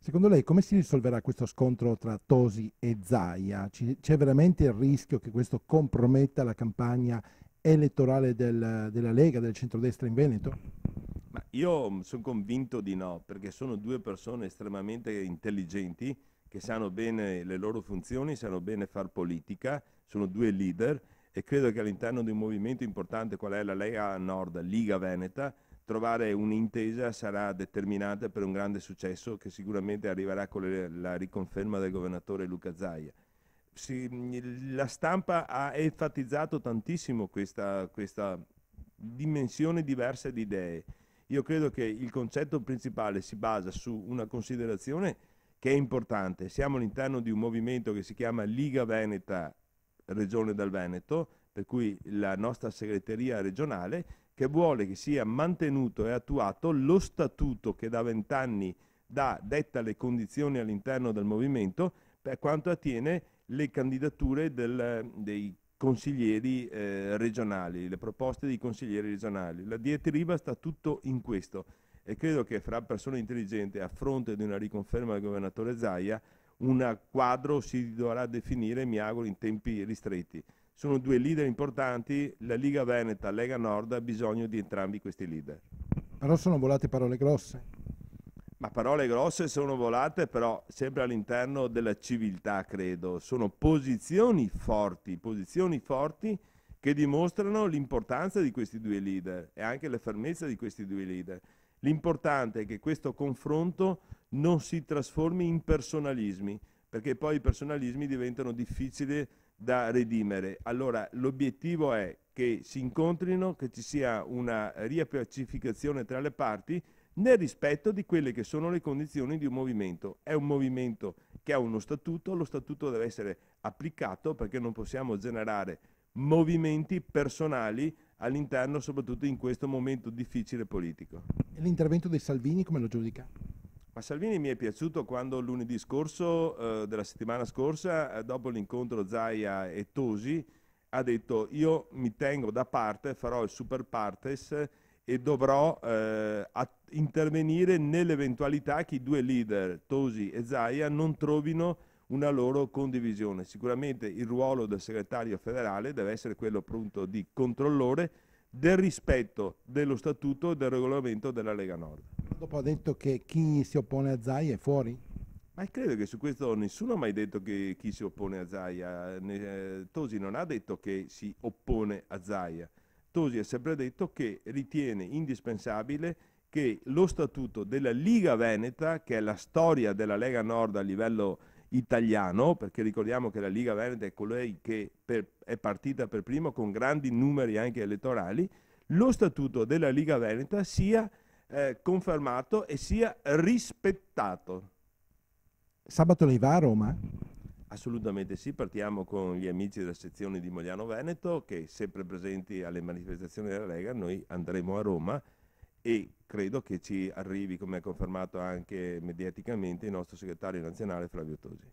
Secondo lei come si risolverà questo scontro tra Tosi e Zaia? C'è veramente il rischio che questo comprometta la campagna elettorale della Lega, del centrodestra in Veneto? Ma io sono convinto di no, perché sono due persone estremamente intelligenti che sanno bene le loro funzioni, sanno bene far politica, sono due leader e credo che all'interno di un movimento importante qual è la Lega Nord, Liga Veneta, trovare un'intesa sarà determinante per un grande successo che sicuramente arriverà con la riconferma del governatore Luca Zaia. La stampa ha enfatizzato tantissimo questa dimensione diversa di idee. Io credo che il concetto principale si basa su una considerazione che è importante. Siamo all'interno di un movimento che si chiama Liga Veneta, Regione del Veneto, per cui la nostra segreteria regionale, che vuole che sia mantenuto e attuato lo statuto che da 20 anni detta le condizioni all'interno del movimento per quanto attiene le candidature dei consiglieri regionali, le proposte dei consiglieri regionali. La diatriba sta tutto in questo e credo che fra persone intelligenti a fronte di una riconferma del governatore Zaia un quadro si dovrà definire, mi auguro, in tempi ristretti. Sono due leader importanti, la Liga Veneta, Lega Nord ha bisogno di entrambi questi leader. Però sono volate parole grosse. Ma parole grosse sono volate, però sempre all'interno della civiltà, credo. Sono posizioni forti che dimostrano l'importanza di questi due leader e anche la fermezza di questi due leader. L'importante è che questo confronto non si trasformi in personalismi, perché poi i personalismi diventano difficili da redimere. Allora l'obiettivo è che si incontrino, che ci sia una riappacificazione tra le parti, nel rispetto di quelle che sono le condizioni di un movimento. È un movimento che ha uno statuto, lo statuto deve essere applicato perché non possiamo generare movimenti personali all'interno, soprattutto in questo momento difficile politico. E l'intervento dei Salvini come lo giudica? Ma Salvini mi è piaciuto quando lunedì scorso, della settimana scorsa, dopo l'incontro Zaia e Tosi, ha detto io mi tengo da parte, farò il super partes e dovrò intervenire nell'eventualità che i due leader, Tosi e Zaia, non trovino una loro condivisione. Sicuramente il ruolo del segretario federale deve essere quello appunto di controllore del rispetto dello statuto e del regolamento della Lega Nord. Dopo ha detto che chi si oppone a Zaia è fuori? Ma credo che su questo nessuno ha mai detto che chi si oppone a Zaia. Tosi non ha detto che si oppone a Zaia. Tosi ha sempre detto che ritiene indispensabile che lo statuto della Liga Veneta, che è la storia della Lega Nord a livello italiano, perché ricordiamo che la Liga Veneta è colei che è partita per primo con grandi numeri anche elettorali, lo statuto della Liga Veneta sia confermato e sia rispettato. Sabato lei va a Roma? Assolutamente sì, partiamo con gli amici della sezione di Mogliano Veneto che sempre presenti alle manifestazioni della Lega, noi andremo a Roma e credo che ci arrivi, come è confermato anche mediaticamente, il nostro segretario nazionale Flavio Tosi.